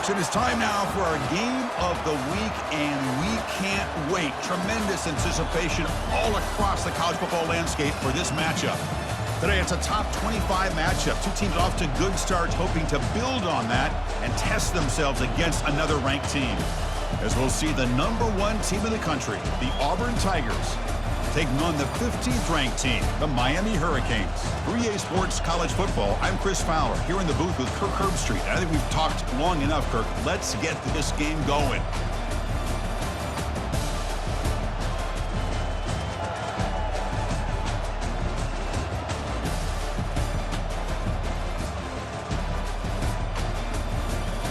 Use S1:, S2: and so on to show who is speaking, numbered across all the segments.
S1: folks, it is time now for our game of the week, and we can't wait. Tremendous anticipation all across the college football landscape for this matchup. Today, it's a top 25 matchup. Two teams off to good starts, hoping to build on that and test themselves against another ranked team. As we'll see the #1 team in the country, the Auburn Tigers, taking on the 15th ranked team, the Miami Hurricanes. 3A Sports College Football, I'm Chris Fowler, here in the booth with Kirk Herbstreit. I think we've talked long enough, Kirk. Let's get this game going.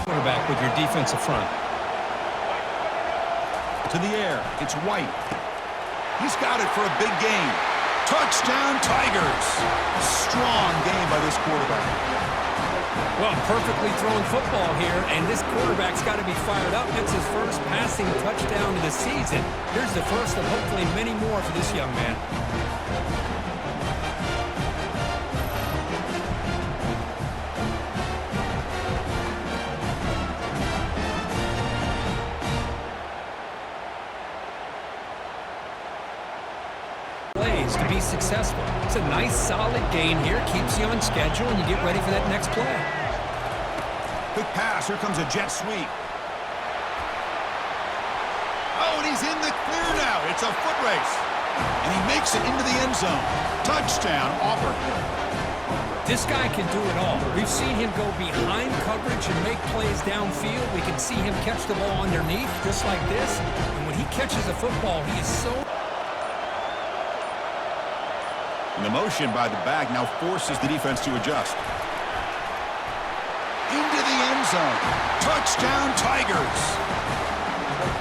S2: Quarterback with your defensive front.
S1: To the air, it's White. He's got it for a big gain. Touchdown, Tigers. Strong game by this quarterback.
S2: Well, perfectly thrown football here, and this quarterback's got to be fired up. It's his first passing touchdown of the season. Here's the first of hopefully many more for this young man. To be successful. It's a nice solid gain here, keeps you on schedule, and you get ready for that next play.
S1: Quick pass, here comes a jet sweep. Oh, and he's in the clear now. It's a foot race. And he makes it into the end zone. Touchdown, Auburn.
S2: This guy can do it all. We've seen him go behind coverage and make plays downfield. We can see him catch the ball underneath, just like this. And when he catches a football, he is so...
S1: And the motion by the back now forces the defense to adjust. Into the end zone. Touchdown, Tigers.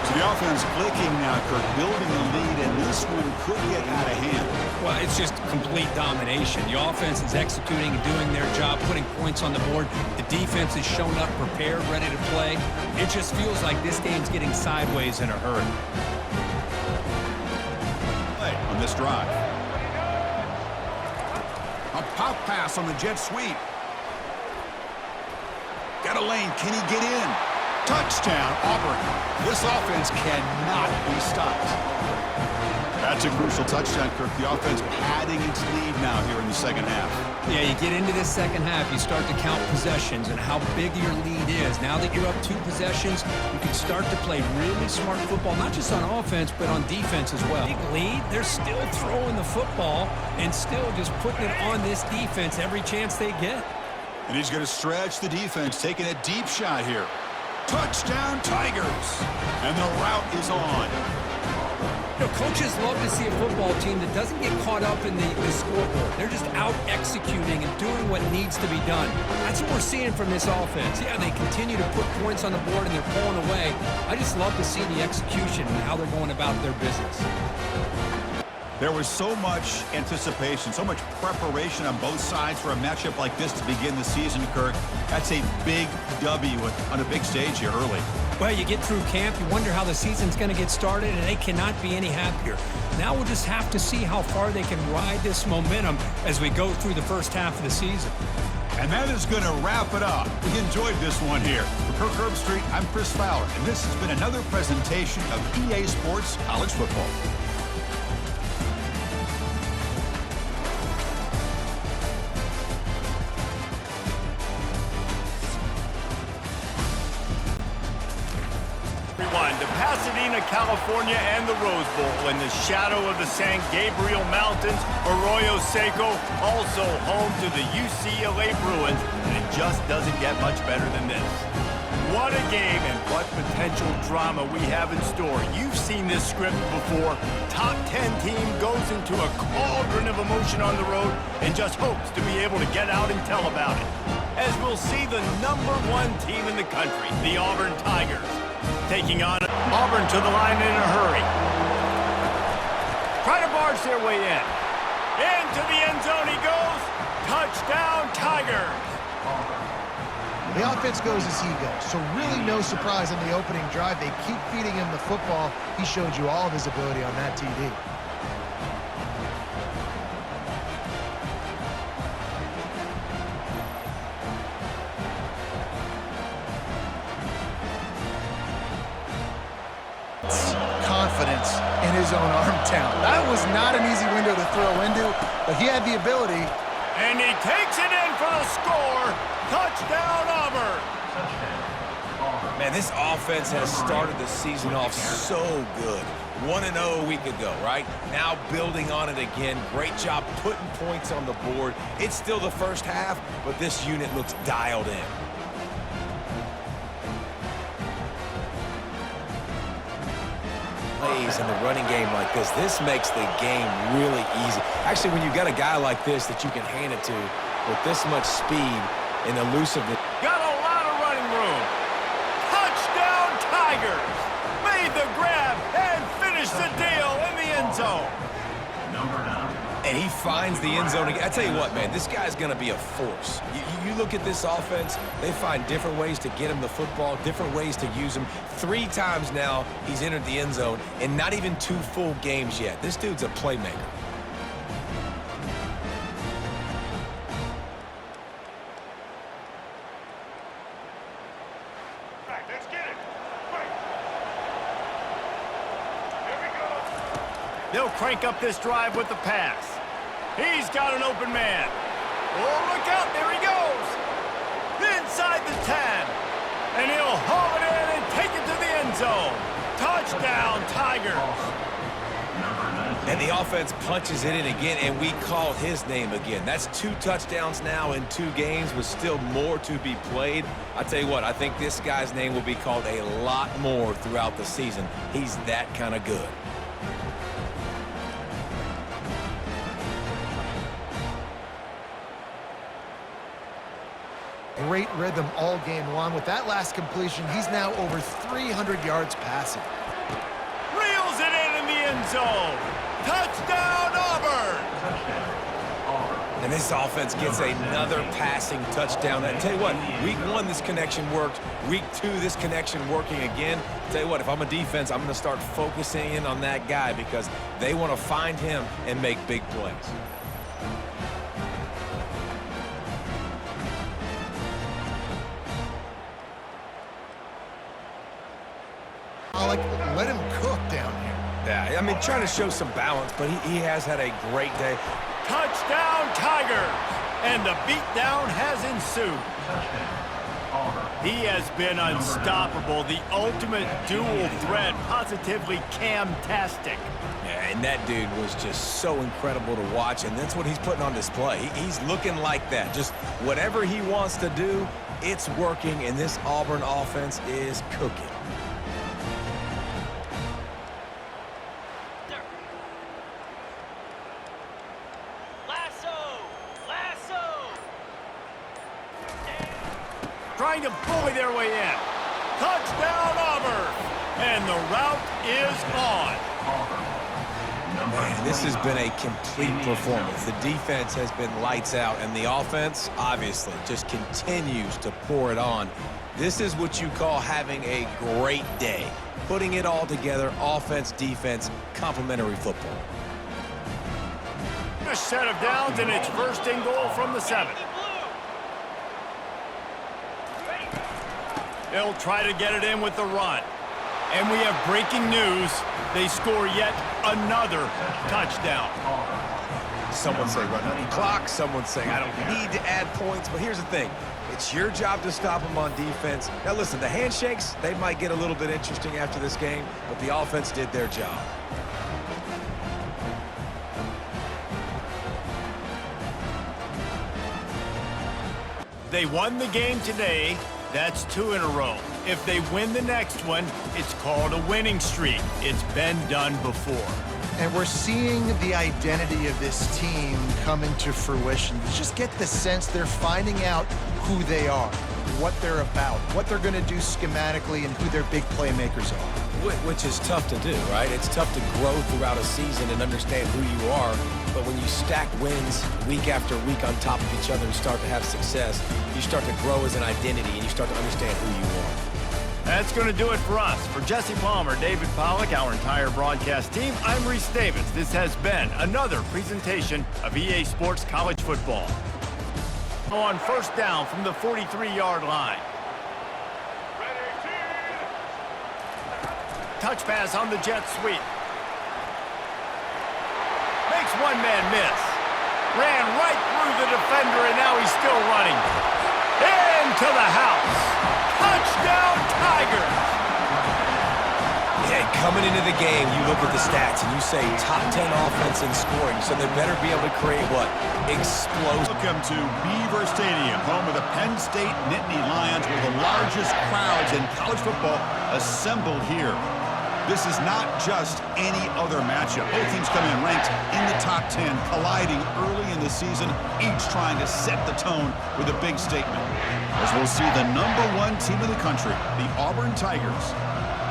S1: So the offense clicking now, Kirk, building the lead, and this one could get out of hand.
S2: Well, it's just complete domination. The offense is executing and doing their job, putting points on the board. The defense is shown up, prepared, ready to play. It just feels like this game's getting sideways in a hurry.
S1: Play on this drive. A pop pass on the jet sweep. Got a lane. Can he get in? Touchdown, Auburn. This offense cannot be stopped. That's a crucial touchdown, Kirk. The offense padding its lead now here in the second half.
S2: Yeah, you get into this second half, you start to count possessions and how big your lead is. Now that you're up 2 possessions, you can start to play really smart football, not just on offense, but on defense as well. Big lead, they're still throwing the football and still just putting it on this defense every chance they get.
S1: And he's going to stretch the defense, taking a deep shot here. Touchdown, Tigers. And the route is on.
S2: You know, coaches love to see a football team that doesn't get caught up in the scoreboard. They're just out executing and doing what needs to be done. That's what we're seeing from this offense. Yeah, they continue to put points on the board and they're pulling away. I just love to see the execution and how they're going about their business.
S1: There was so much anticipation, so much preparation on both sides for a matchup like this to begin the season, Kirk. That's a big W on a big stage here early.
S2: Well, you get through camp, you wonder how the season's going to get started, and they cannot be any happier. Now we'll just have to see how far they can ride this momentum as we go through the first half of the season.
S1: And that is going to wrap it up. We enjoyed this one here. For Kirk Herbstreit, I'm Chris Fowler, and this has been another presentation of EA Sports College Football.
S3: To Pasadena, California, and the Rose Bowl in the shadow of the San Gabriel Mountains, Arroyo Seco, also home to the UCLA Bruins, and it just doesn't get much better than this. What a game and what potential drama we have in store. You've seen this script before. Top 10 team goes into a cauldron of emotion on the road and just hopes to be able to get out and tell about it. As we'll see the #1 team in the country, the Auburn Tigers, taking on Auburn to the line in a hurry. Trying to barge their way in. Into the end zone he goes. Touchdown, Tigers.
S4: The offense goes as he goes, so really no surprise on the opening drive. They keep feeding him the football. He showed you all of his ability on that TD. Confidence in his own arm talent. That was not an easy window to throw into, but he had the ability.
S3: And he takes it in for the score. Touchdown, Auburn.
S5: Man, this offense has started the season off so good. 1-0 a week ago, right? Now building on it again. Great job putting points on the board. It's still the first half, but this unit looks dialed in. Plays in the running game like this makes the game really easy. Actually, when you got a guy like this that you can hand it to with this much speed and elusiveness.
S3: Got a lot of running room. Touchdown, Tigers. Made the grab and finished the deal in the end zone.
S5: And he finds the end zone again. I tell you what, man, this guy's going to be a force. You look at this offense, they find different ways to get him the football, different ways to use him. 3 times now he's entered the end zone, and not even 2 full games yet. This dude's a playmaker.
S3: Let's get it. They'll crank up this drive with the pass. He's got an open man. Oh, look out. There he goes. Inside the 10. And he'll haul it in and take it to the end zone. Touchdown, Tigers.
S5: And the offense punches it in again, and we call his name again. That's 2 touchdowns now in 2 games with still more to be played. I tell you what, I think this guy's name will be called a lot more throughout the season. He's that kind of good.
S4: Great rhythm all game long. With that last completion, he's now over 300 yards passing.
S3: Reels it in the end zone. Touchdown, Auburn.
S5: And this offense gets another passing touchdown. I tell you what, week 1, this connection worked. Week 2, this connection working again. I tell you what, if I'm a defense, I'm going to start focusing in on that guy because they want to find him and make big plays.
S4: Let him cook down here.
S5: Yeah, I mean, trying to show some balance, but he has had a great day.
S3: Touchdown, Tigers. And the beatdown has ensued. He has been unstoppable. The ultimate dual threat, positively Cam-tastic.
S5: Yeah, and that dude was just so incredible to watch, and that's what he's putting on display. He's looking like that. Just whatever he wants to do, it's working, and this Auburn offense is cooking.
S3: Trying to bully their way in. Touchdown, Auburn. And the route is on.
S5: Man, this has been a complete performance. The defense has been lights out, and the offense, obviously, just continues to pour it on. This is what you call having a great day. Putting it all together, offense, defense, complementary football.
S3: A set of downs, and it's first and goal from the 7. They'll try to get it in with the run. And we have breaking news. They score yet another touchdown.
S5: Someone say run out the clock. Someone say I don't need to add points. But here's the thing. It's your job to stop them on defense. Now, listen, the handshakes, they might get a little bit interesting after this game, but the offense did their job.
S3: They won the game today. That's 2 in a row. If they win the next one, it's called a winning streak. It's been done before.
S4: And we're seeing the identity of this team come into fruition. You just get the sense they're finding out who they are, what they're about, what they're going to do schematically, and who their big playmakers are.
S5: Which is tough to do, right? It's tough to grow throughout a season and understand who you are. But when you stack wins week after week on top of each other and start to have success, you start to grow as an identity and you start to understand who you are.
S3: That's going to do it for us. For Jesse Palmer, David Pollack, our entire broadcast team, I'm Reese Davis. This has been another presentation of EA Sports College Football. On first down from the 43-yard line. touch pass on the jet sweep. Makes one man miss. Ran right through the defender, and now he's still running. Into the house. Touchdown, Tigers!
S5: Yeah, coming into the game, you look at the stats and you say top 10 offense in scoring, so they better be able to create what? Explosive.
S1: Welcome to Beaver Stadium, home of the Penn State Nittany Lions, where the largest crowds in college football assembled here. This is not just any other matchup. Both teams come in ranked in the top 10, colliding early in the season, each trying to set the tone with a big statement. As we'll see the #1 team in the country, the Auburn Tigers,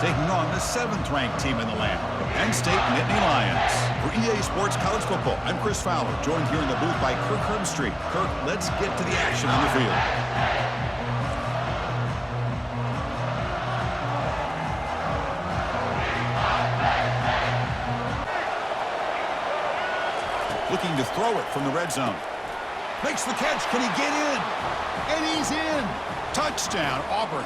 S1: taking on the 7th-ranked team in the land, the Penn State Nittany Lions. For EA Sports College Football, I'm Chris Fowler, joined here in the booth by Kirk Herbstreit. Kirk, let's get to the action on the field. Looking to throw it from the red zone. Makes the catch. Can he get in? And he's in. Touchdown, Auburn.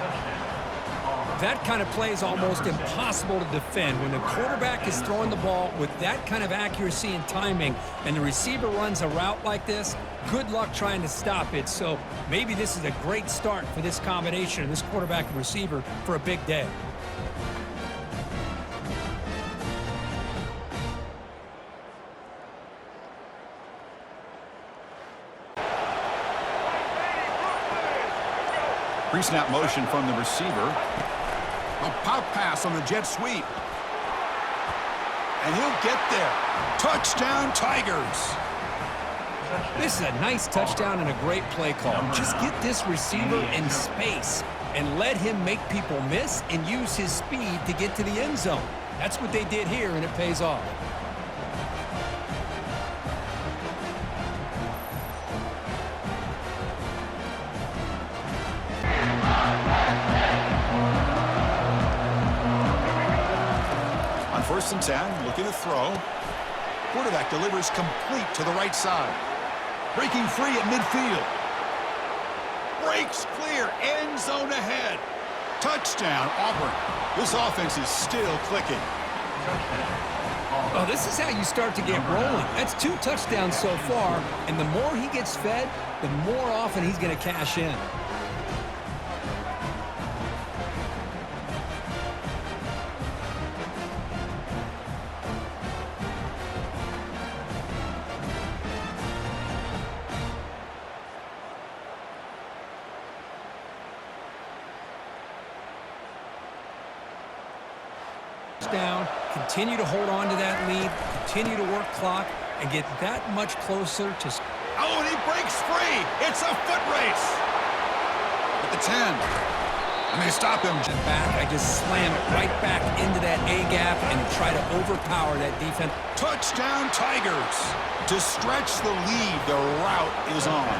S2: That kind of play is almost impossible to defend. When the quarterback is throwing the ball with that kind of accuracy and timing, and the receiver runs a route like this, good luck trying to stop it. So maybe this is a great start for this combination of this quarterback and receiver for a big day.
S1: Pre-snap motion from the receiver. A pop pass on the jet sweep. And he'll get there. Touchdown, Tigers.
S2: This is a nice touchdown and a great play call. Just get this receiver in space and let him make people miss and use his speed to get to the end zone. That's what they did here, and it pays off.
S1: First and 10, looking to throw. Quarterback delivers complete to the right side. Breaking free at midfield. Breaks clear, end zone ahead. Touchdown, Auburn. This offense is still clicking.
S2: Oh, this is how you start to get rolling. That's 2 touchdowns so far, and the more he gets fed, the more often he's going to cash in. Down, continue to hold on to that lead, continue to work clock, and get that much closer to...
S1: Oh, and he breaks free. It's a foot race. At the 10. And they stop him.
S2: Back, I just slam it right back into that A-gap and try to overpower that defense.
S1: Touchdown, Tigers. To stretch the lead, the route is on.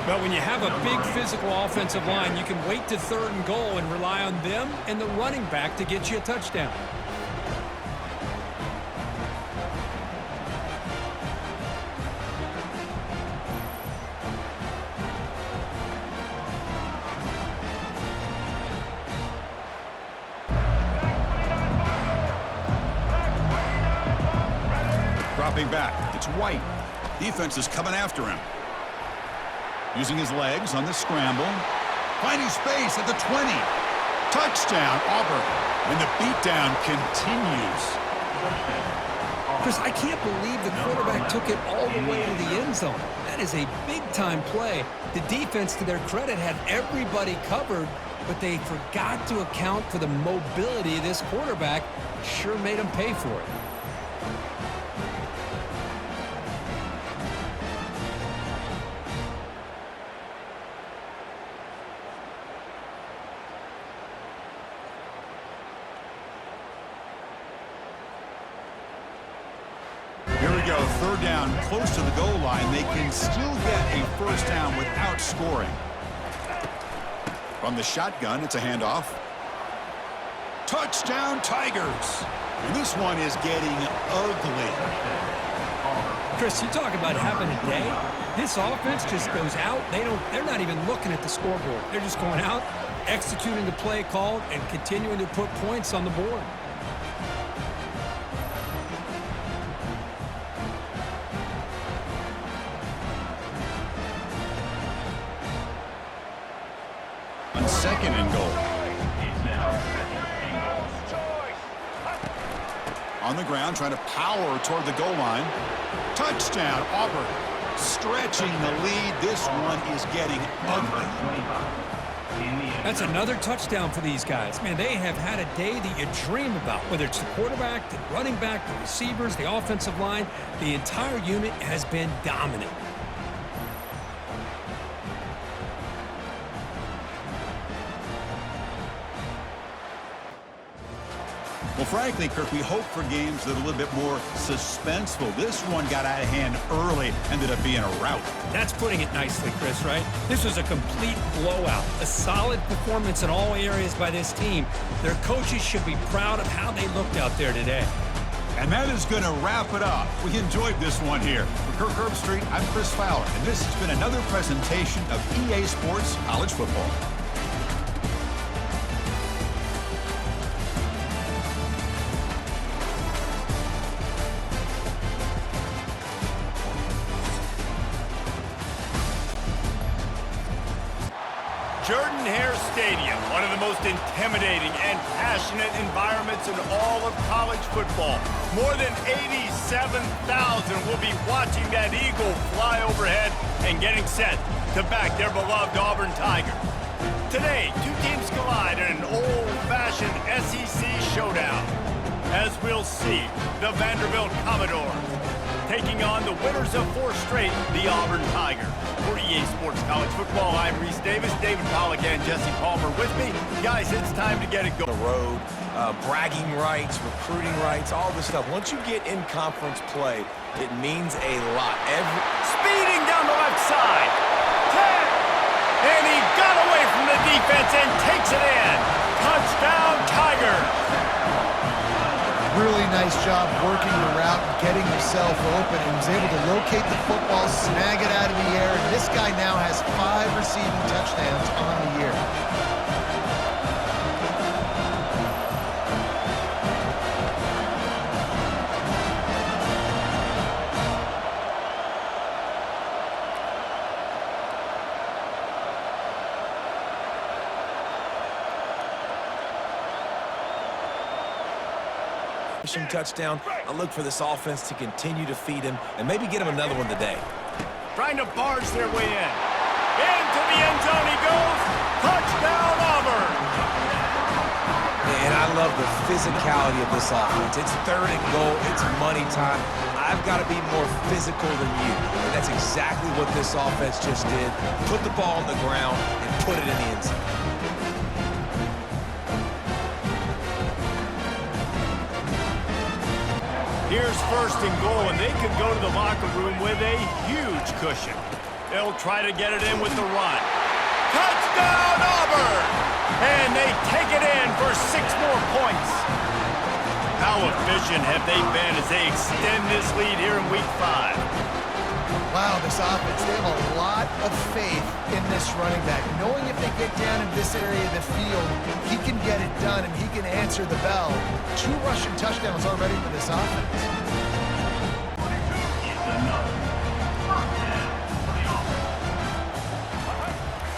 S2: But when you have a big physical offensive line, you can wait to 3rd and goal and rely on them and the running back to get you a touchdown.
S1: Dropping back, it's White. Defense is coming after him. Using his legs on the scramble. Finding space at the 20. Touchdown, Auburn. And the beatdown continues.
S2: Chris, I can't believe the quarterback took it all the way to the end zone. That is a big-time play. The defense, to their credit, had everybody covered, but they forgot to account for the mobility of this quarterback. Sure made him pay for it.
S1: Here we go, 3rd down, close to the goal line. They can still get a first down without scoring. From the shotgun, it's a handoff. Touchdown, Tigers. And this one is getting ugly.
S2: Chris, you talk about having a day. This offense just goes out. They're not even looking at the scoreboard. They're just going out executing the play called and continuing to put points on the board.
S1: On second and goal. On the ground, trying to power toward the goal line. Touchdown, Auburn. Stretching the lead. This one is getting ugly.
S2: That's another touchdown for these guys. Man, they have had a day that you dream about, whether it's the quarterback, the running back, the receivers, the offensive line. The entire unit has been dominant.
S1: Well, frankly, Kirk, we hope for games that are a little bit more suspenseful. This one got out of hand early, ended up being a rout.
S2: That's putting it nicely, Chris, right? This was a complete blowout. A solid performance in all areas by this team. Their coaches should be proud of how they looked out there today.
S1: And that is going to wrap it up. We enjoyed this one here. For Kirk Herbstreit, I'm Chris Fowler, and this has been another presentation of EA Sports College Football.
S3: Jordan-Hare Stadium, one of the most intimidating and passionate environments in all of college football. More than 87,000 will be watching that eagle fly overhead and getting set to back their beloved Auburn Tigers. Today, two teams collide in an old-fashioned SEC showdown. As we'll see, the Vanderbilt Commodores taking on the winners of 4 straight, the Auburn Tigers. For EA Sports College Football, I'm Reese Davis, David Pollack, and Jesse Palmer with me. Guys, it's time to get it going.
S5: The road, bragging rights, recruiting rights, all this stuff. Once you get in conference play, it means a lot.
S3: Speeding down the left side. 10. And he got away from the defense and takes it in. Touchdown, Tigers.
S4: Really nice job working the route and getting himself open. He was able to locate the football, snag it out of the air, and this guy now has 5 receiving touchdowns on the year.
S5: Touchdown. I look for this offense to continue to feed him and maybe get him another one today.
S3: Trying to barge their way in. Into the end zone he goes. Touchdown, Auburn.
S5: And I love the physicality of this offense. It's 3rd and goal. It's money time. I've got to be more physical than you. And that's exactly what this offense just did. Put the ball on the ground and put it in the end zone.
S3: Here's 1st and goal, and they could go to the locker room with a huge cushion. They'll try to get it in with the run. Touchdown, Auburn! And they take it in for 6 more points. How efficient have they been as they extend this lead here in Week 5?
S4: Wow, this offense, they have a lot of faith in this running back. Knowing if they get down in this area of the field, he can get it done and he can answer the bell. 2 rushing touchdowns already for this offense.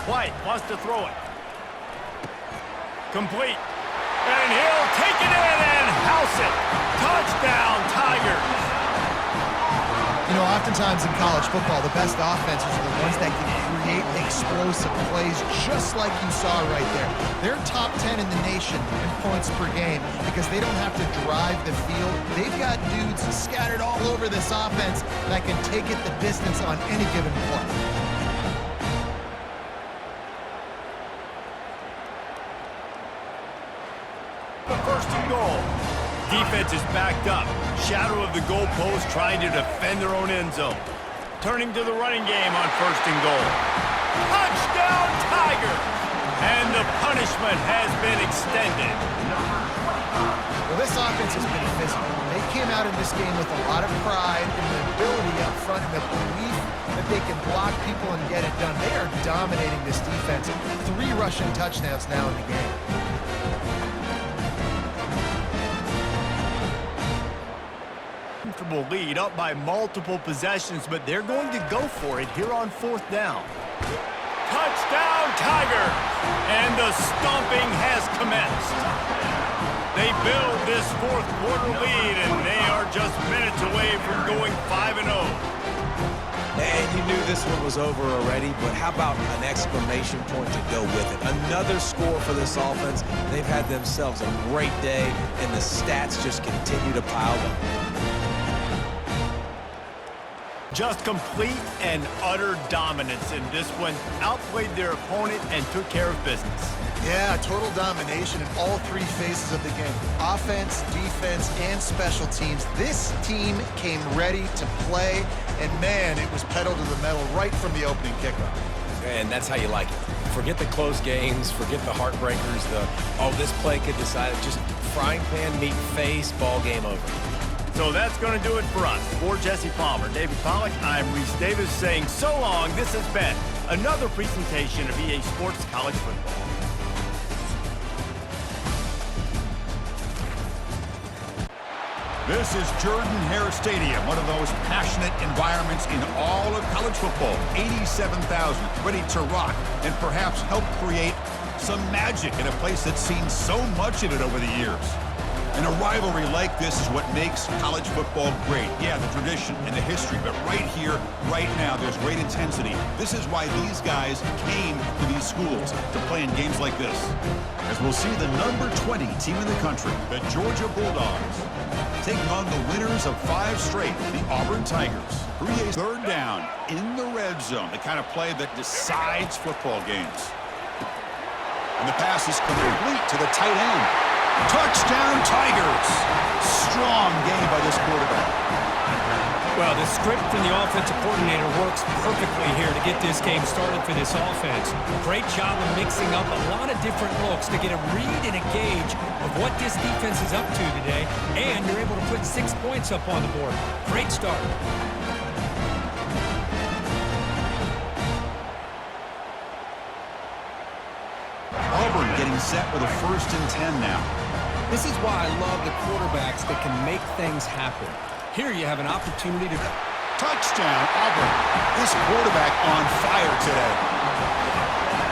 S3: White wants to throw it. Complete. And he'll take it in and house it. Touchdown, Tigers.
S4: You know, oftentimes in college football, the best offenses are the ones that can create explosive plays just like you saw right there. They're top 10 in the nation in points per game because they don't have to drive the field. They've got dudes scattered all over this offense that can take it the distance on any given play.
S3: The 1st and goal. Defense is backed up. Shadow of the goalpost trying to defend their own end zone. Turning to the running game on 1st and goal. Touchdown, Tigers! And the punishment has been extended.
S4: Well, this offense defense has been physical. They came out in this game with a lot of pride and the ability up front and the belief that they can block people and get it done. They are dominating this defense. 3 rushing touchdowns now in the game.
S3: Comfortable lead, up by multiple possessions, but they're going to go for it here on 4th down. Touchdown, Tigers! And the stomping has commenced. They build this 4th quarter lead, and they are just minutes away from going 5-0.
S5: And you knew this one was over already, but how about an exclamation point to go with it? Another score for this offense. They've had themselves a great day, and the stats just continue to pile up.
S3: Just complete and utter dominance in this one. Outplayed their opponent and took care of business.
S4: Yeah, total domination in all 3 phases of the game. Offense, defense, and special teams. This team came ready to play, and man, it was pedal to the metal right from the opening kickoff.
S5: And that's how you like it. Forget the close games, forget the heartbreakers, this play could decide it. Just frying pan, meet face, ball game over.
S3: So that's going to do it for us. For Jesse Palmer, David Pollack, I'm Reese Davis saying so long. This has been another presentation of EA Sports College Football.
S1: This is Jordan-Hare Stadium, one of the most passionate environments in all of college football. 87,000 ready to rock and perhaps help create some magic in a place that's seen so much of it over the years. And a rivalry like this is what makes college football great. Yeah, the tradition and the history, but right here, right now, there's great intensity. This is why these guys came to these schools to play in games like this. As we'll see the number 20 team in the country, the Georgia Bulldogs, taking on the winners of 5 straight, the Auburn Tigers. 3rd down in the red zone, the kind of play that decides football games. And the pass is complete to the tight end. Touchdown, Tigers! Strong game by this quarterback.
S2: Well, the script from the offensive coordinator works perfectly here to get this game started for this offense. Great job of mixing up a lot of different looks to get a read and a gauge of what this defense is up to today, and you're able to put 6 points up on the board. Great start.
S1: Auburn getting set with a 1st and 10 now.
S2: This is why I love the quarterbacks that can make things happen. Here you have an opportunity to...
S1: Touchdown, Auburn. This quarterback on fire today.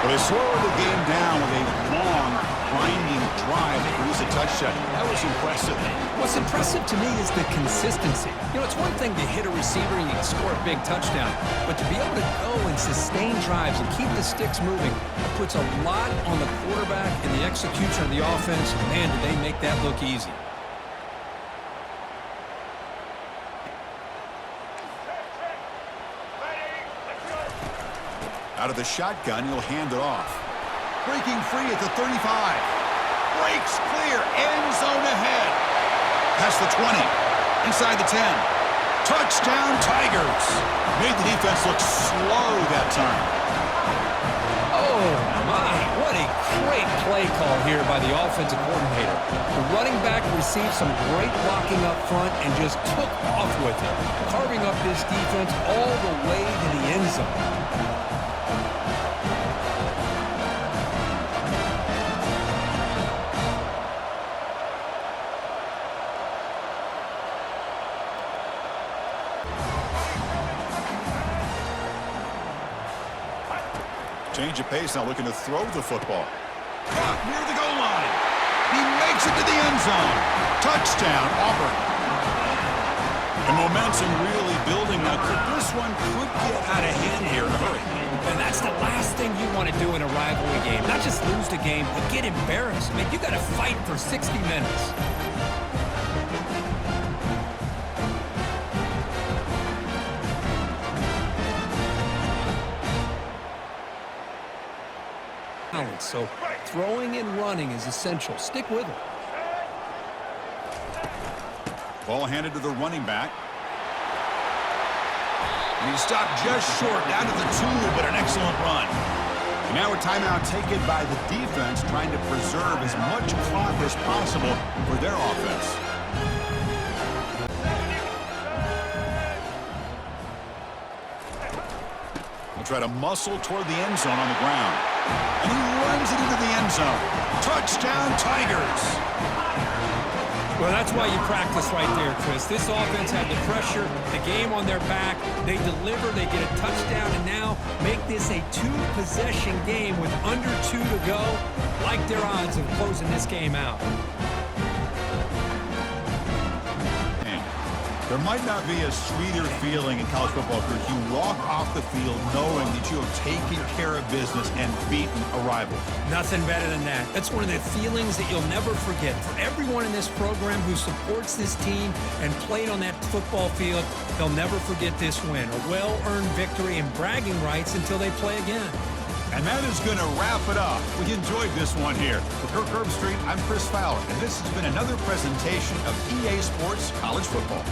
S1: But they slow the game down with a long, grinding drive to produce a touchdown. That was impressive.
S2: What's impressive to me is the consistency. You know, it's one thing to hit a receiver and you can score a big touchdown, but to be able to go and sustain drives and keep the sticks moving, that puts a lot on the quarterback and the execution of the offense. Man, did they make that look easy.
S1: Out of the shotgun, he'll hand it off. Breaking free at the 35. Breaks clear. End zone ahead. Past the 20. Inside the 10. Touchdown, Tigers. Made the defense look slow that time.
S2: Oh, my. What a great play call here by the offensive coordinator. The running back received some great blocking up front and just took off with it, carving up this defense all the way to the end zone.
S1: Change of pace now, looking to throw the football. Caught near the goal line. He makes it to the end zone. Touchdown, Auburn. The momentum really building now. This one could get out of hand here in a hurry.
S2: And that's the last thing you want to do in a rivalry game. Not just lose the game, but get embarrassed. I mean, you got to fight for 60 minutes. So throwing and running is essential. Stick with it.
S1: Ball handed to the running back. And he stopped just short, down to the 2, but an excellent run. And now a timeout taken by the defense, trying to preserve as much clock as possible for their offense. He'll try to muscle toward the end zone on the ground. And he runs it into the end zone. Touchdown, Tigers.
S2: Well, that's why you practice right there, Chris. This offense had the pressure, the game on their back. They deliver, they get a touchdown, and now make this a two-possession game with under 2 to go. Like their odds of closing this game out.
S1: There might not be a sweeter feeling in college football career. You walk off the field knowing that you have taken care of business and beaten a rival.
S2: Nothing better than that. That's one of the feelings that you'll never forget. For everyone in this program who supports this team and played on that football field, they'll never forget this win. A well-earned victory and bragging rights until they play again.
S1: And that is going to wrap it up. We enjoyed this one here. For Kirk Herbstreit, I'm Chris Fowler, and this has been another presentation of EA Sports College Football.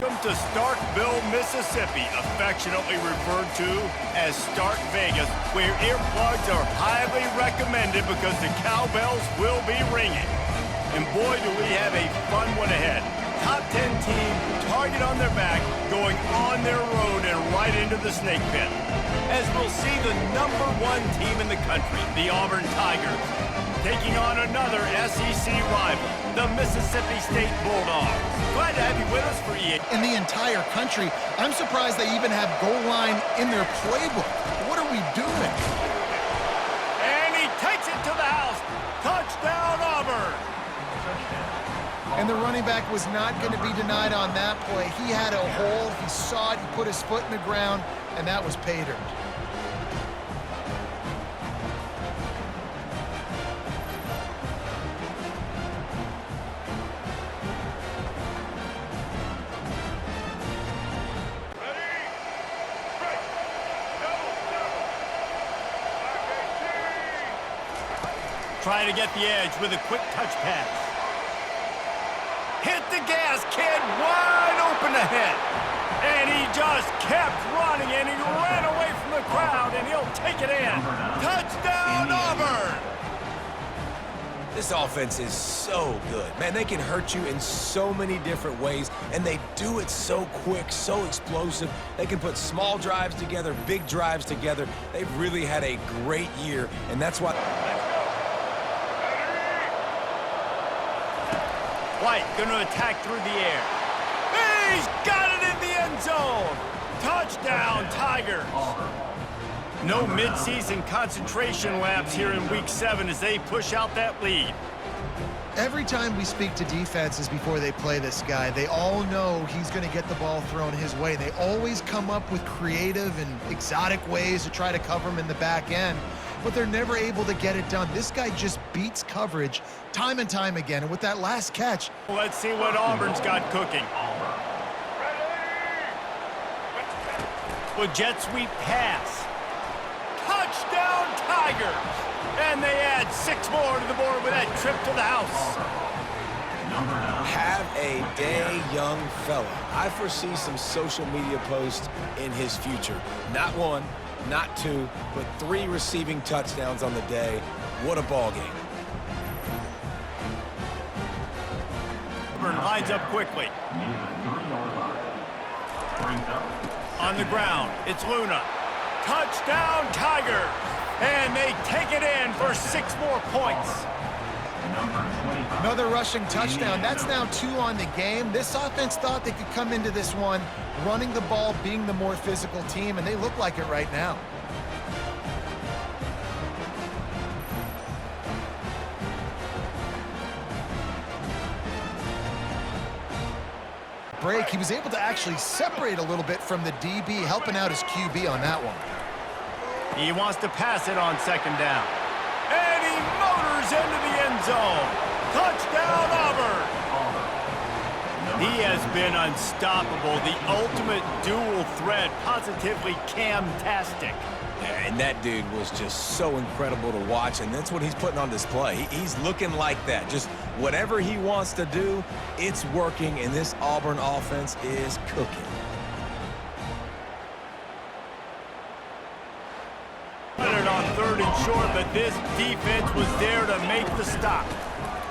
S3: Welcome to Starkville, Mississippi, affectionately referred to as Stark Vegas, where earplugs are highly recommended because the cowbells will be ringing. And boy, do we have a fun one ahead. Top 10 team, target on their back, going on their road and right into the snake pit. As we'll see the #1 team in the country, the Auburn Tigers, taking on another SEC rival, the Mississippi State Bulldogs. Glad to have you with us for EA.
S4: In the entire country, I'm surprised they even have goal line in their playbook. What are we doing?
S3: And he takes it to the house. Touchdown, Auburn.
S4: And the running back was not going to be denied on that play. He had a hole, he saw it, he put his foot in the ground, and that was pay dirt.
S3: Trying to get the edge with a quick touch pass. Hit the gas, kid, wide open ahead. And he just kept running, and he ran away from the crowd, and he'll take it in. Touchdown, Auburn!
S5: This offense is so good. Man, they can hurt you in so many different ways, and they do it so quick, so explosive. They can put small drives together, big drives together. They've really had a great year, and that's why...
S3: White going to attack through the air. He's got it in the end zone. Touchdown, Tigers. No midseason concentration laps here in Week 7 as they push out that lead.
S4: Every time we speak to defenses before they play this guy, they all know he's going to get the ball thrown his way. They always come up with creative and exotic ways to try to cover him in the back end, but they're never able to get it done. This guy just beats coverage time and time again, and with that last catch...
S3: Let's see what Auburn's got cooking. With jet sweep pass. Touchdown, Tigers! And they add 6 more to the board with that trip to the house.
S5: Have a day, young fella. I foresee some social media posts in his future. Not 1, not 2, but 3 receiving touchdowns on the day. What a ball game.
S3: Auburn lines up quickly. On the ground, it's Luna. Touchdown, Tigers! And they take it in for 6 more points.
S4: Another rushing touchdown. That's now 2 on the game. This offense thought they could come into this one running the ball, being the more physical team, and they look like it right now. Break, he was able to actually separate a little bit from the DB, helping out his QB on that one.
S3: He wants to pass it on 2nd down. And he motors into the end zone. Touchdown, Auburn! He has been unstoppable, the ultimate dual threat, positively Cam-tastic.
S5: And that dude was just so incredible to watch, and that's what he's putting on display. He's looking like that. Just whatever he wants to do, it's working, and this Auburn offense is cooking.
S3: On 3rd and short, but this defense was there to make the stop.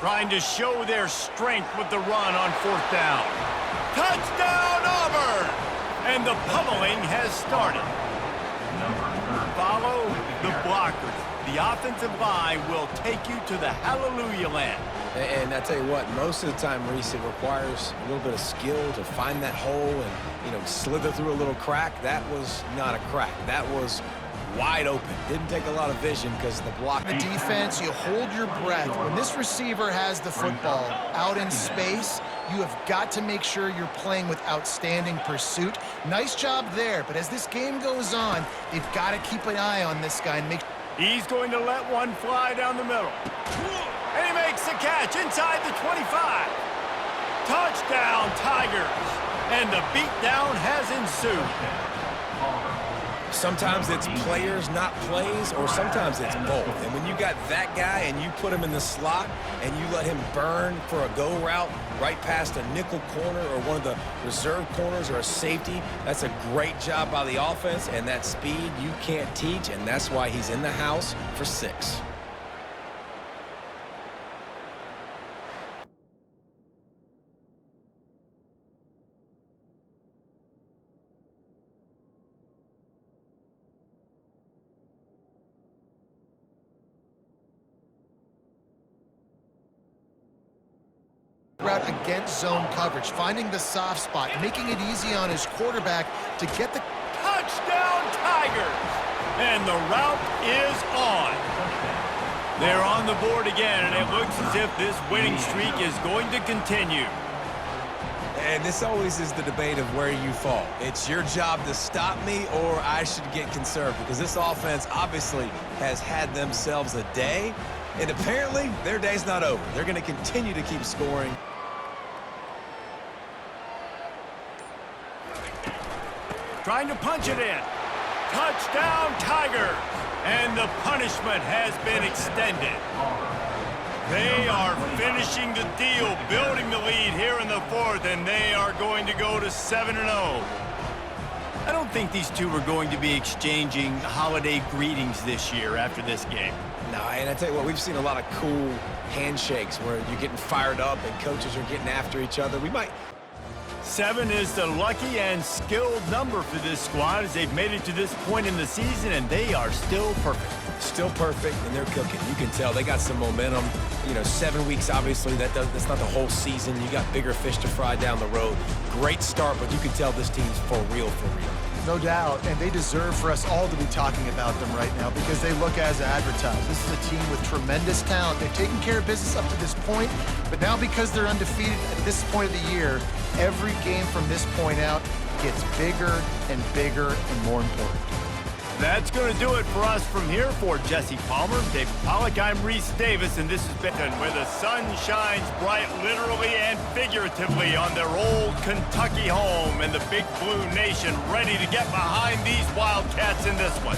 S3: Trying to show their strength with the run on 4th down. Touchdown, Auburn! And the pummeling has started. Follow the blockers. The offensive line will take you to the hallelujah land.
S5: And I tell you what, most of the time, Reese, it requires a little bit of skill to find that hole and, slither through a little crack. That was not a crack. That was wide open. Didn't take a lot of vision because the block.
S4: The defense, you hold your breath. When this receiver has the football out in space, you have got to make sure you're playing with outstanding pursuit. Nice job there, but as this game goes on, they've got to keep an eye on this guy and make.
S3: He's going to let one fly down the middle. And he makes the catch inside the 25. Touchdown, Tigers. And the beatdown has ensued.
S5: Sometimes it's players, not plays, or sometimes it's both. And when you got that guy and you put him in the slot and you let him burn for a go route right past a nickel corner or one of the reserve corners or a safety, that's a great job by the offense, and that speed you can't teach, and that's why he's in the house for 6.
S4: Route against zone coverage, finding the soft spot, making it easy on his quarterback to get the
S3: Touchdown, Tigers! And the route is on. They're on the board again, and it looks as if this winning streak is going to continue.
S5: And this always is the debate of where you fall. It's your job to stop me, or I should get conserved, because this offense obviously has had themselves a day, and apparently their day's not over. They're going to continue to keep scoring.
S3: Trying to punch it in. Touchdown, Tigers! And the punishment has been extended. They are finishing the deal, building the lead here in the 4th, and they are going to go to 7-0. I don't think these two are going to be exchanging holiday greetings this year after this game.
S5: No, and I tell you what, we've seen a lot of cool handshakes where you're getting fired up and coaches are getting after each other.
S3: 7 is the lucky and skilled number for this squad as they've made it to this point in the season, and they are still perfect.
S5: Still perfect, and they're cooking. You can tell they got some momentum. 7 weeks, obviously, that's not the whole season. You got bigger fish to fry down the road. Great start, but you can tell this team's for real, for real.
S4: No doubt, and they deserve for us all to be talking about them right now because they look as advertised. This is a team with tremendous talent. They've taken care of business up to this point, but now because they're undefeated at this point of the year, every game from this point out gets bigger and bigger and more important.
S3: That's going to do it for us from here. For Jesse Palmer, David Pollack, I'm Reese Davis, and this has been where the sun shines bright literally and figuratively on their old Kentucky home, and the Big Blue Nation ready to get behind these Wildcats in this one.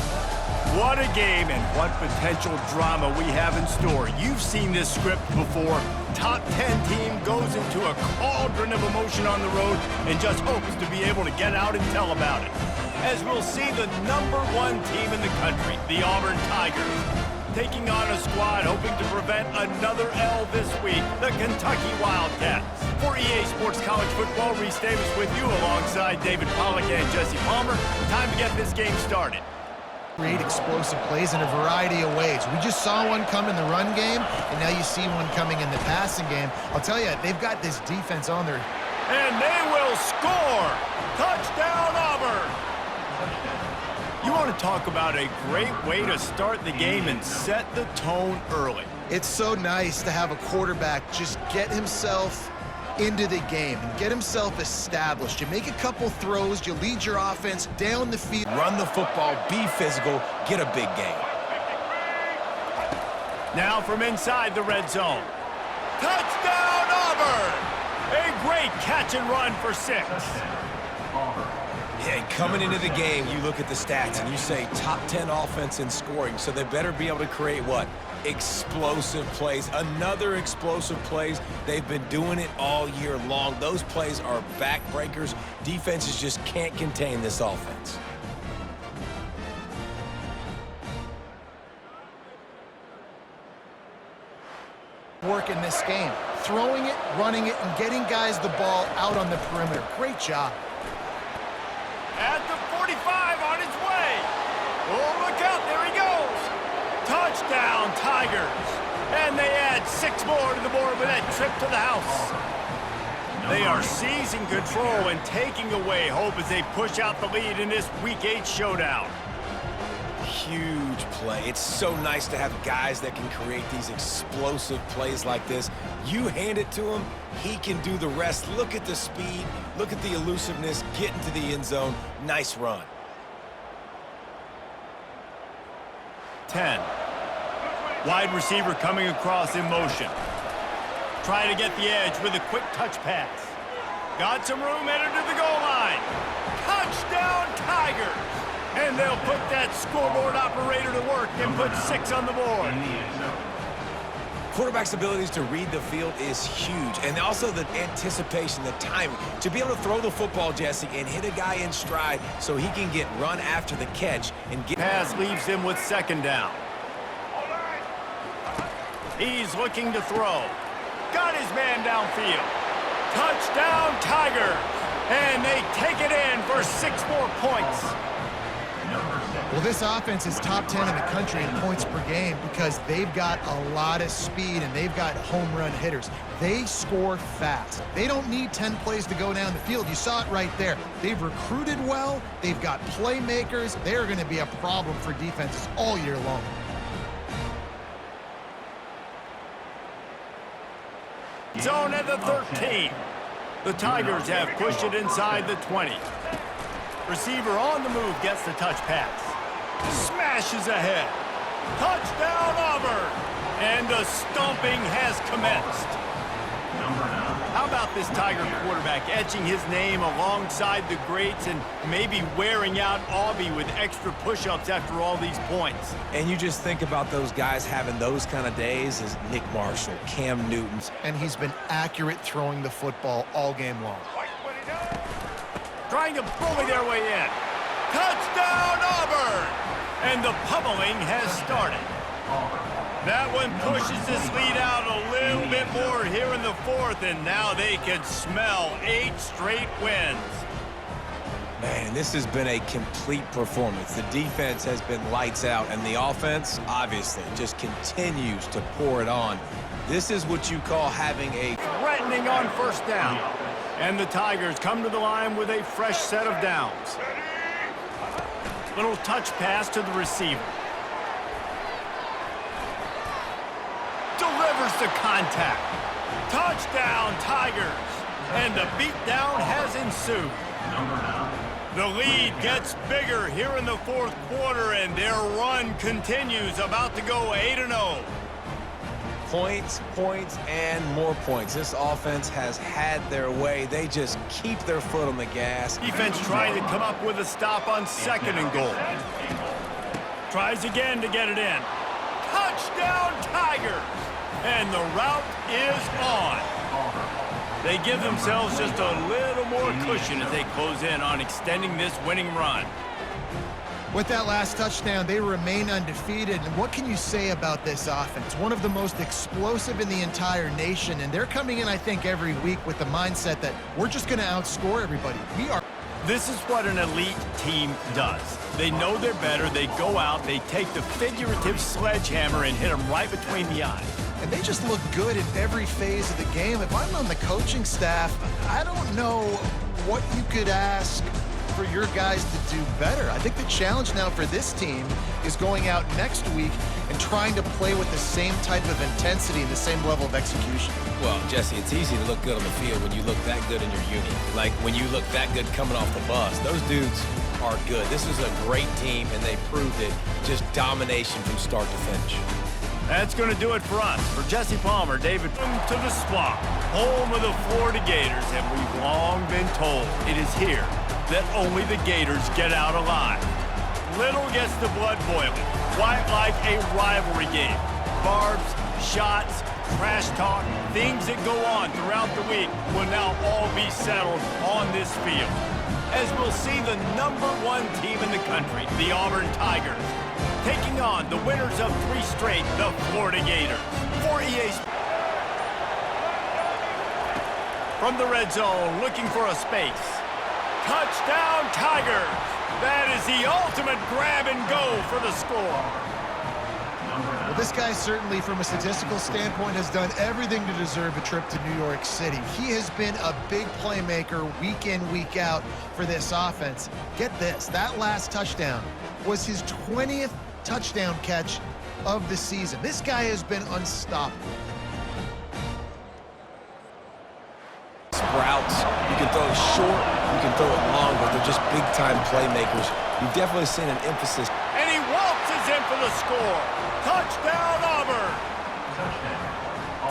S3: What a game and what potential drama we have in store. You've seen this script before. Top 10 team goes into a cauldron of emotion on the road and just hopes to be able to get out and tell about it. As we'll see the #1 team in the country, the Auburn Tigers, taking on a squad hoping to prevent another L this week, the Kentucky Wildcats. For EA Sports College Football, Reese Davis with you alongside David Pollack and Jesse Palmer. Time to get this game started.
S4: Create explosive plays in a variety of ways. We just saw one come in the run game, and now you see one coming in the passing game. I'll tell you, they've got this defense on their...
S3: And they will score! Touchdown, Auburn! You want to talk about a great way to start the game and set the tone early.
S4: It's so nice to have a quarterback just get himself into the game and get himself established. You make a couple throws, you lead your offense down the field.
S5: Run the football, be physical, get a big game.
S3: Now from inside the red zone. Touchdown, Auburn! A great catch and run for 6.
S5: Yeah, coming into the game, you look at the stats and you say top 10 offense in scoring, so they better be able to create what? Explosive plays. Another explosive plays. They've been doing it all year long. Those plays are backbreakers. Defenses just can't contain this offense.
S4: Work in this game. Throwing it, running it, and getting guys the ball out on the perimeter. Great job.
S3: At the 45 on his way. Oh, look out. There he goes. Touchdown, Tigers. And they add 6 more to the board with that trip to the house. They are seizing control and taking away hope as they push out the lead in this Week 8 showdown.
S5: Huge play. It's so nice to have guys that can create these explosive plays like this. You hand it to him, he can do the rest. Look at the speed. Look at the elusiveness. Get into the end zone. Nice run.
S3: 10. Wide receiver coming across in motion. Trying to get the edge with a quick touch pass. Got some room headed to the goal line. Touchdown, Tigers! And they'll put that scoreboard operator to work and put 6 on the board.
S5: Quarterback's abilities to read the field is huge, and also the anticipation, the timing. To be able to throw the football, Jesse, and hit a guy in stride so he can get run after the catch and get...
S3: Pass leaves him with 2nd down. He's looking to throw. Got his man downfield. Touchdown, Tigers! And they take it in for 6 more points.
S4: Well, this offense is top 10 in the country in points per game because they've got a lot of speed and they've got home run hitters. They score fast. They don't need 10 plays to go down the field. You saw it right there. They've recruited well. They've got playmakers. They're going to be a problem for defenses all year long.
S3: Zone at the 13. The Tigers have pushed it inside the 20. Receiver on the move gets the touch pass. Smashes ahead. Touchdown, Auburn! And the stomping has commenced. How about this Tiger quarterback etching his name alongside the greats and maybe wearing out Aubie with extra push-ups after all these points?
S5: And you just think about those guys having those kind of days as Nick Marshall, Cam Newton.
S4: And he's been accurate throwing the football all game long.
S3: Trying to bully their way in. Touchdown, Auburn! And the pummeling has started. That one pushes this lead out a little bit more here in the 4th, and now they can smell 8 straight wins.
S5: Man, this has been a complete performance. The defense has been lights out, and the offense, obviously, just continues to pour it on. This is what you call having a...
S3: Threatening on 1st down. And the Tigers come to the line with a fresh set of downs. Little touch pass to the receiver. Delivers the contact. Touchdown, Tigers. And the beatdown has ensued. The lead gets bigger here in the 4th quarter, and their run continues, about to go 8-0.
S5: Points, points, and more points. This offense has had their way. They just keep their foot on the gas.
S3: Defense trying to come up with a stop on 2nd and goal. Tries again to get it in. Touchdown, Tigers! And the route is on. They give themselves just a little more cushion as they close in on extending this winning run.
S4: With that last touchdown, they remain undefeated. And what can you say about this offense? One of the most explosive in the entire nation. And they're coming in, I think, every week with the mindset that we're just going to outscore everybody. We are.
S3: This is what an elite team does. They know they're better. They go out. They take the figurative sledgehammer and hit them right between the eyes.
S4: And they just look good in every phase of the game. If I'm on the coaching staff, I don't know what you could ask for your guys to do better. I think the challenge now for this team is going out next week and trying to play with the same type of intensity and the same level of execution.
S5: Well, Jesse, it's easy to look good on the field when you look that good in your uni. Like when you look that good coming off the bus. Those dudes are good. This is a great team, and they proved it. Just domination from start to finish.
S3: That's going to do it for us. For Jesse Palmer, David, to the swamp, home of the Florida Gators, and we've long been told it is here that only the Gators get out alive. Little gets the blood boiling, quite like a rivalry game. Barbs, shots, trash talk, things that go on throughout the week will now all be settled on this field. As we'll see the #1 team in the country, the Auburn Tigers, taking on the winners of 3 straight, the Florida Gators. For EA Sports. From the red zone, looking for a space. Touchdown, Tigers! That is the ultimate grab and go for the score.
S4: Well, this guy certainly, from a statistical standpoint, has done everything to deserve a trip to New York City. He has been a big playmaker week in, week out for this offense. Get this, that last touchdown was his 20th touchdown catch of the season. This guy has been unstoppable.
S5: Routes. You can throw it short, you can throw it long, but they're just big-time playmakers. You've definitely seen an emphasis.
S3: And he waltzes in for the score. Touchdown, Auburn!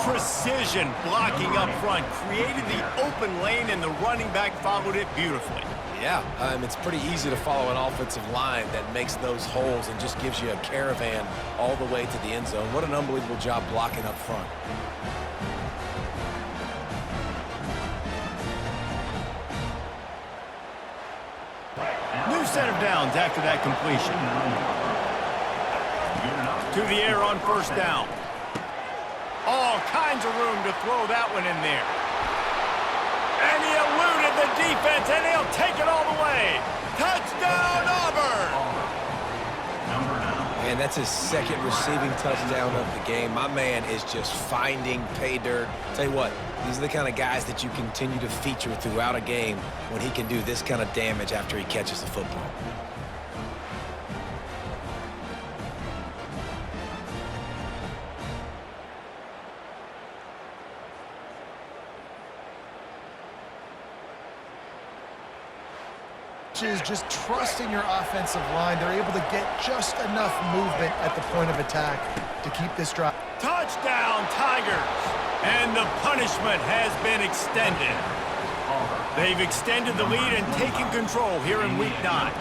S3: Precision blocking up front, created the open lane, and the running back followed it beautifully.
S5: Yeah, it's pretty easy to follow an offensive line that makes those holes and just gives you a caravan all the way to the end zone. What an unbelievable job blocking up front.
S3: New set of downs after that completion. To the air on first down. All kinds of room to throw that one in there. And he eluded the defense, and he'll take it all the way. Touchdown, Auburn!
S5: And that's his second receiving touchdown of the game. My man is just finding pay dirt. Tell you what, these are the kind of guys that you continue to feature throughout a game when he can do this kind of damage after he catches the football.
S4: Is just trusting your offensive line. They're able to get just enough movement at the point of attack to keep this drive.
S3: Touchdown, Tigers! And the punishment has been extended. They've extended the lead and taken control here in Week 9.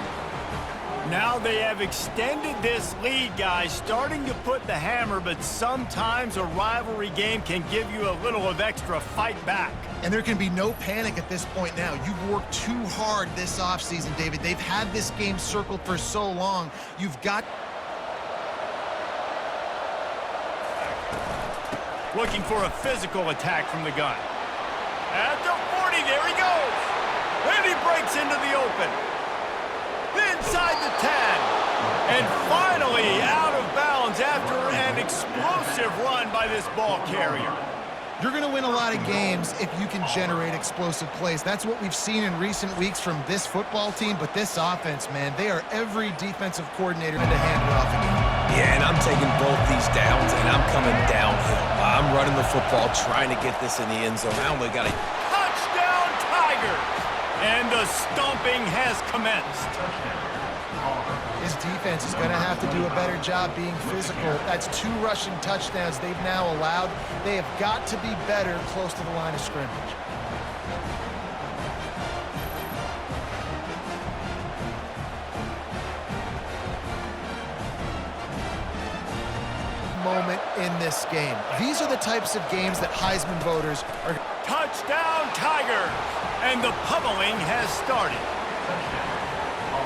S3: Now they have extended this lead, guys, starting to put the hammer, but sometimes a rivalry game can give you a little of extra fight back.
S4: And there can be no panic at this point now. You've worked too hard this offseason, David. They've had this game circled for so long. You've got...
S3: Looking for a physical attack from the gun. At the 40, there he goes. And he breaks into the open. Inside the 10. And finally out of bounds after an explosive run by this ball carrier.
S4: You're going to win a lot of games if you can generate explosive plays. That's what we've seen in recent weeks from this football team, but this offense, man, they are every defensive coordinator to hand it off again.
S5: Yeah, and I'm taking both these downs, and I'm coming downhill. I'm running the football, trying to get this in the end zone. I only got a...
S3: Touchdown, Tigers! And the stomping has commenced.
S4: His defense is going to have to do a better job being physical. That's 2 rushing touchdowns they've now allowed. They have got to be better close to the line of scrimmage. Moment in this game. These are the types of games that Heisman voters are...
S3: Touchdown, Tigers! And the pummeling has started.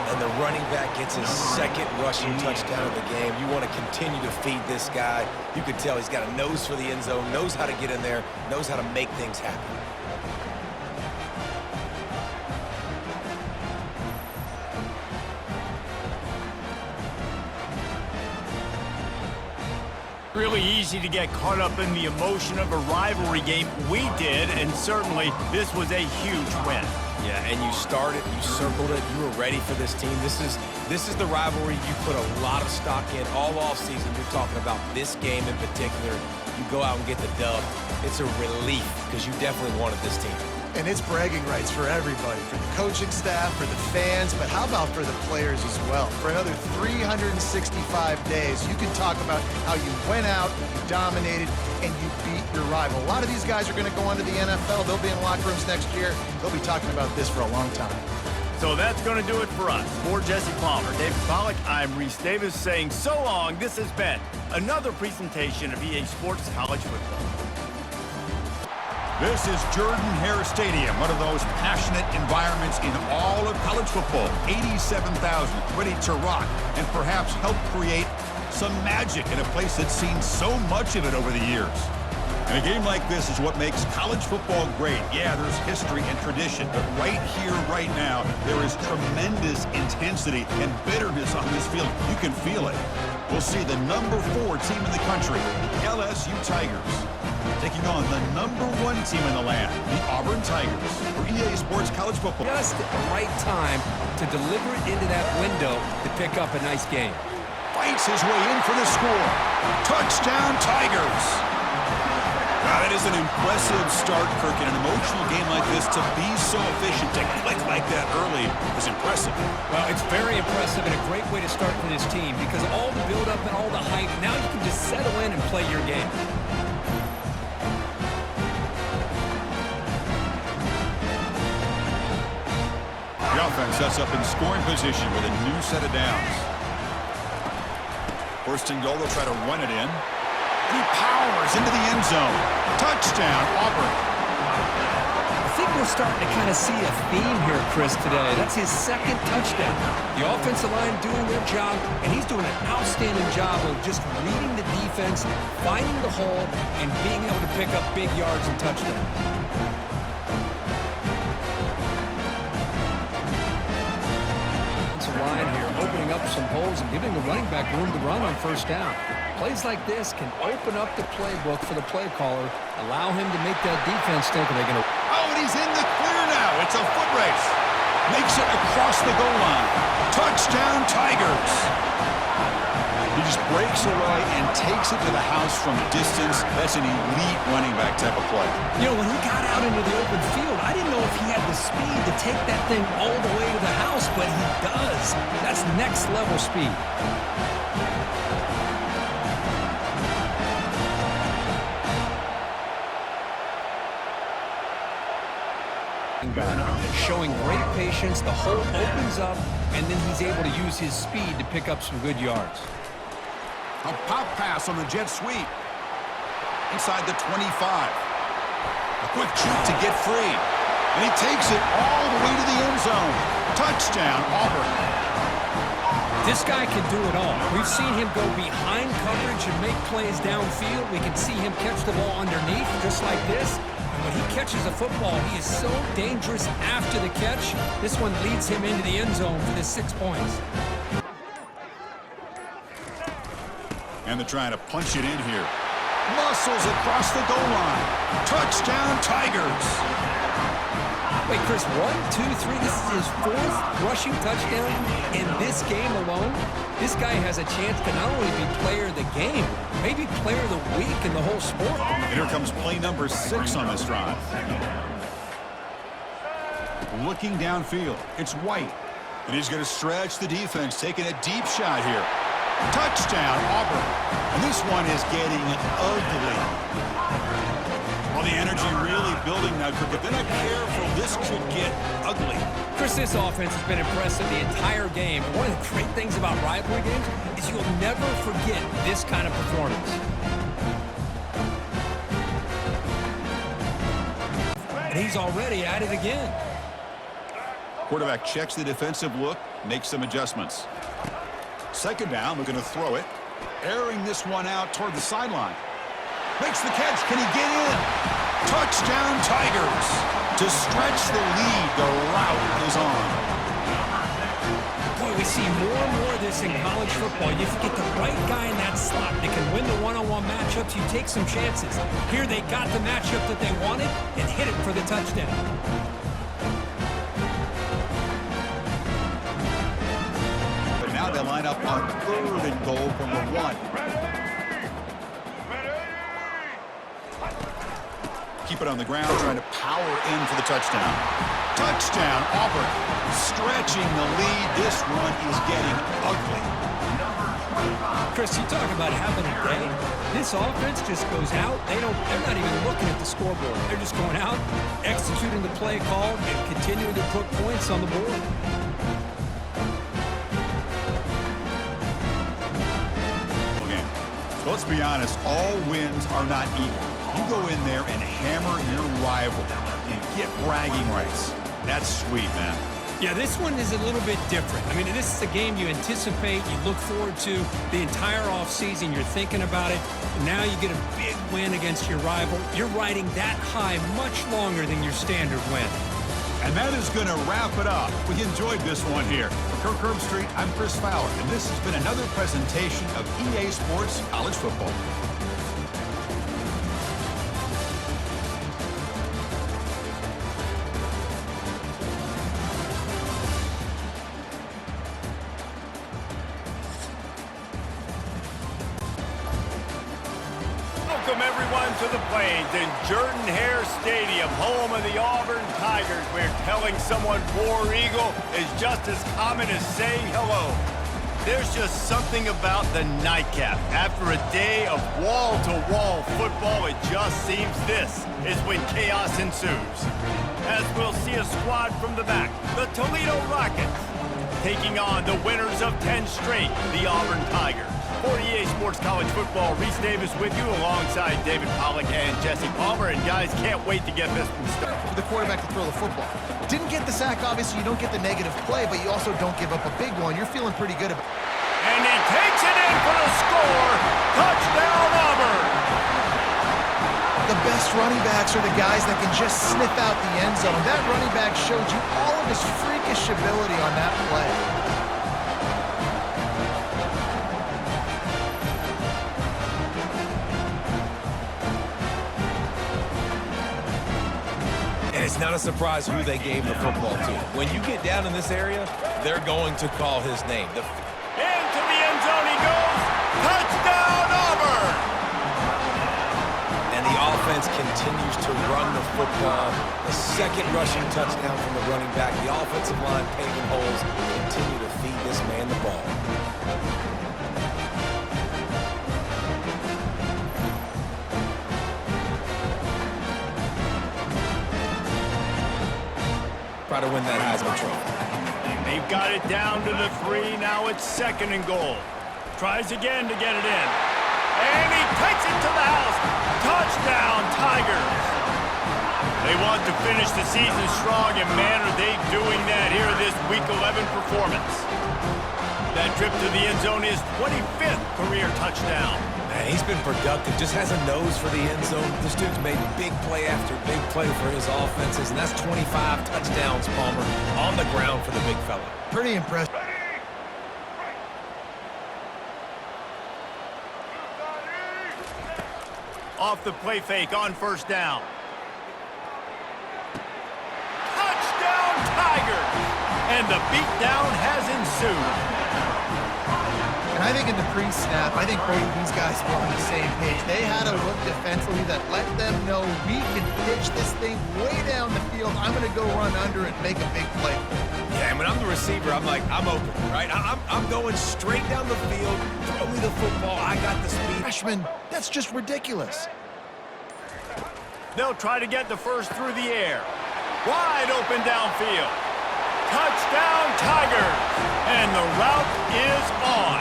S5: And the running back gets his second rushing touchdown of the game. You want to continue to feed this guy. You can tell he's got a nose for the end zone, knows how to get in there, knows how to make things happen.
S3: Really easy to get caught up in the emotion of a rivalry game. We did, and certainly this was a huge win.
S5: Yeah, and you started, you circled it, you were ready for this team. This is the rivalry you put a lot of stock in all offseason. You're talking about this game in particular. You go out and get the dub. It's a relief because you definitely wanted this team.
S4: And it's bragging rights for everybody, for the coaching staff, for the fans, but how about for the players as well? For another 365 days, you can talk about how you went out, you dominated, and you beat your rival. A lot of these guys are going to go on to the NFL. They'll be in locker rooms next year. They'll be talking about this for a long time.
S3: So that's going to do it for us. For Jesse Palmer, David Pollack, I'm Reese Davis saying so long. This has been another presentation of EA Sports College Football.
S1: This is Jordan-Hare Stadium, one of those passionate environments in all of college football. 87,000 ready to rock and perhaps help create some magic in a place that's seen so much of it over the years. And a game like this is what makes college football great. Yeah, there's history and tradition, but right here, right now, there is tremendous intensity and bitterness on this field. You can feel it. We'll see the number 4 team in the country, the LSU Tigers, taking on the number 1 team in the land, the Auburn Tigers, for EA Sports College Football.
S2: Just at the right time to deliver it into that window to pick up a nice game.
S1: Fights his way in for the score. Touchdown, Tigers. Wow, that is an impressive start, Kirk. In an emotional game like this, to be so efficient, to click like that early is impressive.
S2: Well, it's very impressive and a great way to start for this team because all the build-up and all the hype, now you can just settle in and play your game.
S1: The offense sets up in scoring position with a new set of downs. First and goal, they'll try to run it in. He powers into the end zone. Touchdown, Auburn.
S2: I think we're starting to kind of see a theme here, Chris, today. That's his second touchdown. The offensive line doing their job, and he's doing an outstanding job of just reading the defense, finding the hole, and being able to pick up big yards and touchdowns. Line here, opening up some holes and giving the running back room to run on first down. Plays like this can open up the playbook for the play caller, allow him to make that defense think they're going to...
S1: Oh, and he's in the clear now. It's a foot race. Makes it across the goal line. Touchdown, Tigers. He just breaks away and takes it to the house from distance. That's an elite running back type of play.
S2: You know, when he got out into the open field, I didn't know if he had the speed to take that thing all the way to the house, but he does. That's next level speed. Showing great patience, the hole opens up, and then he's able to use his speed to pick up some good yards.
S1: A pop pass on the jet sweep. Inside the 25. A quick juke to get free. And he takes it all the way to the end zone. Touchdown, Auburn.
S2: This guy can do it all. We've seen him go behind coverage and make plays downfield. We can see him catch the ball underneath just like this. And when he catches a football, he is so dangerous after the catch. This one leads him into the end zone for the 6 points.
S1: And they're trying to punch it in here. Muscles across the goal line. Touchdown, Tigers.
S2: Wait, Chris, 1, 2, 3. This is his 4th rushing touchdown in this game alone. This guy has a chance to not only be player of the game, maybe player of the week in the whole sport.
S1: And here comes play number 6 on this drive. Looking downfield, it's White. And he's going to stretch the defense, taking a deep shot here. Touchdown, Auburn. And this one is getting ugly. Well, the energy really building now, Kirk. If they're not careful, this could get ugly.
S2: Chris, this offense has been impressive the entire game. And one of the great things about rivalry games is you'll never forget this kind of performance. And he's already at it again.
S1: Quarterback checks the defensive look, makes some adjustments. Second down, we're going to throw it. Airing this one out toward the sideline. Makes the catch. Can he get in? Touchdown, Tigers. To stretch the lead, the route is on.
S2: Boy, we see more and more of this in college football. If you get the right guy in that slot that can win the one-on-one matchups, you take some chances. Here they got the matchup that they wanted and hit it for the touchdown.
S1: Now they line up on 3rd and goal from the 1. Keep it on the ground, trying to power in for the touchdown. Touchdown, Auburn. Stretching the lead. This one is getting ugly.
S2: Chris, you talk about having a day. This offense just goes out. They're not even looking at the scoreboard. They're just going out, executing the play call, and continuing to put points on the board.
S1: Okay. So let's be honest, all wins are not equal. You go in there and hammer your rival and get bragging rights. That's sweet, man.
S2: Yeah, this one is a little bit different. I mean, this is a game you anticipate, you look forward to the entire offseason. You're thinking about it. And now you get a big win against your rival. You're riding that high much longer than your standard win.
S1: And that is going to wrap it up. We enjoyed this one here. For Kirk Herbstreit, I'm Chris Fowler, and this has been another presentation of EA Sports College Football.
S3: Welcome everyone to the Plains in Jordan-Hare Stadium, home of the Auburn Tigers, where telling someone War Eagle is just as common as saying hello. There's just something about the nightcap. After a day of wall-to-wall football, it just seems this is when chaos ensues. As we'll see a squad from the back, the Toledo Rockets, taking on the winners of 10 straight, the Auburn Tigers. For EA Sports College Football, Reese Davis with you alongside David Pollack and Jesse Palmer. And guys, can't wait to get this one started.
S4: For the quarterback to throw the football. Didn't get the sack, obviously you don't get the negative play, but you also don't give up a big one. You're feeling pretty good about it.
S3: And he takes it in for the score. Touchdown, Auburn.
S4: The best running backs are the guys that can just sniff out the end zone. That running back showed you all of his freakish ability on that play.
S5: And it's not a surprise who they gave the football to. When you get down in this area, they're going to call his name.
S3: Into the end zone he goes. Touchdown, Auburn.
S5: And the offense continues to run the football. The second rushing touchdown from the running back. The offensive line paving holes. Continue to feed this man the ball. Try to win that Heisman Trophy.
S3: They've got it down to the 3. Now it's 2nd and goal. Tries again to get it in. And he takes it to the house. Touchdown, Tigers. They want to finish the season strong, and man, are they doing that here this Week 11 performance. That trip to the end zone is 25th career touchdown.
S5: Man, he's been productive, just has a nose for the end zone. This dude's made big play after big play for his offenses, and that's 25 touchdowns, Palmer, on the ground for the big fella.
S4: Pretty impressive.
S3: Off the play fake on 1st down. Touchdown, Tigers! And the beatdown has ensued.
S4: And I think in the pre-snap, I think both of these guys were on the same page. They had a look defensively that let them know we can pitch this thing way down the field. I'm going to go run under it and make a big play.
S5: Yeah, and when I'm the receiver, I'm like, I'm open, right? I'm going straight down the field, throw me the football, I got the speed.
S4: Freshman, that's just ridiculous.
S3: They'll try to get the first through the air. Wide open downfield. Touchdown, Tigers! And the route is on.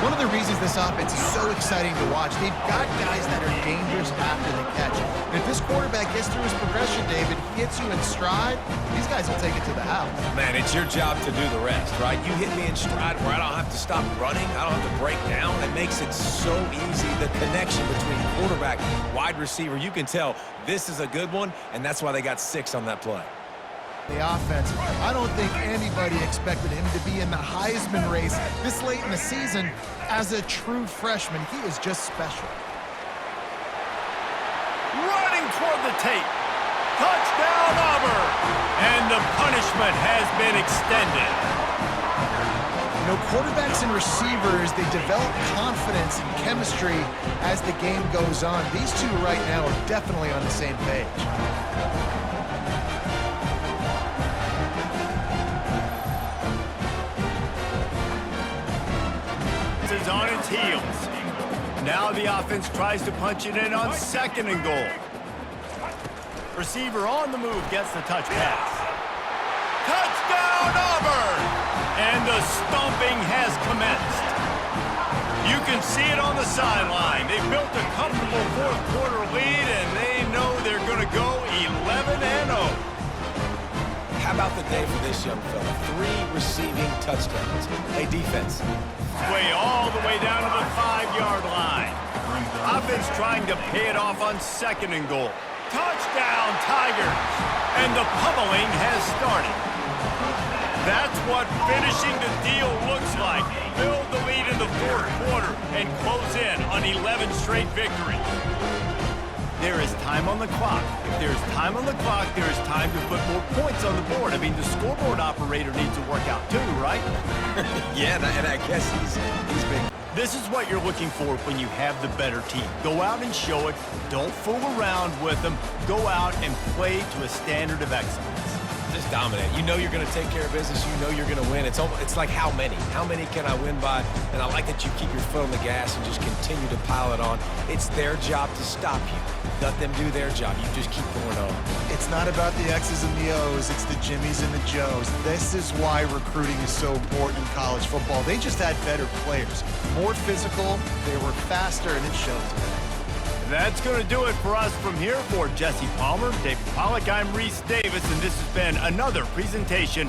S4: One of the reasons this offense is so exciting to watch, they've got guys that are dangerous after the catch. And if this quarterback gets through his progression, David, he hits you in stride, these guys will take it to the house.
S5: Man, it's your job to do the rest, right? You hit me in stride where I don't have to stop running, I don't have to break down. It makes it so easy. The connection between quarterback, wide receiver, you can tell this is a good one, and that's why they got 6 on that play.
S4: The offense, I don't think anybody expected him to be in the Heisman race this late in the season. As a true freshman, he is just special.
S3: Running toward the tape. Touchdown, Auburn! And the punishment has been extended.
S4: You know, quarterbacks and receivers, they develop confidence and chemistry as the game goes on. These two right now are definitely on the same page.
S3: is on its heels. Now the offense tries to punch it in on 2nd and goal. Receiver on the move gets the touch pass. Touchdown, Auburn! And the stomping has commenced. You can see it on the sideline. They built a comfortable 4th quarter lead, and they know they're going to go 11-0.
S5: How about the day for this young fella? 3 receiving touchdowns. Hey, defense.
S3: Way all the way down to the 5-yard line. Offense trying to pay it off on 2nd and goal. Touchdown, Tigers! And the pummeling has started. That's what finishing the deal looks like. Build the lead in the 4th quarter and close in on 11 straight victories. There is time on the clock. If there's time on the clock, there is time to put more points on the board. I mean, the scoreboard operator needs to work out too, right?
S5: Yeah, and I guess he's been...
S3: This is what you're looking for when you have the better team. Go out and show it. Don't fool around with them. Go out and play to a standard of excellence.
S5: Just dominate. You know you're going to take care of business. You know you're going to win. It's like how many? How many can I win by? And I like that you keep your foot on the gas and just continue to pile it on. It's their job to stop you. Let them do their job. You just keep going on.
S4: It's not about the X's and the O's. It's the Jimmies and the Joes. This is why recruiting is so important in college football. They just had better players. More physical, they were faster, and it showed today.
S3: That's going to do it for us from here. For Jesse Palmer, David Pollack, I'm Reese Davis, and this has been another presentation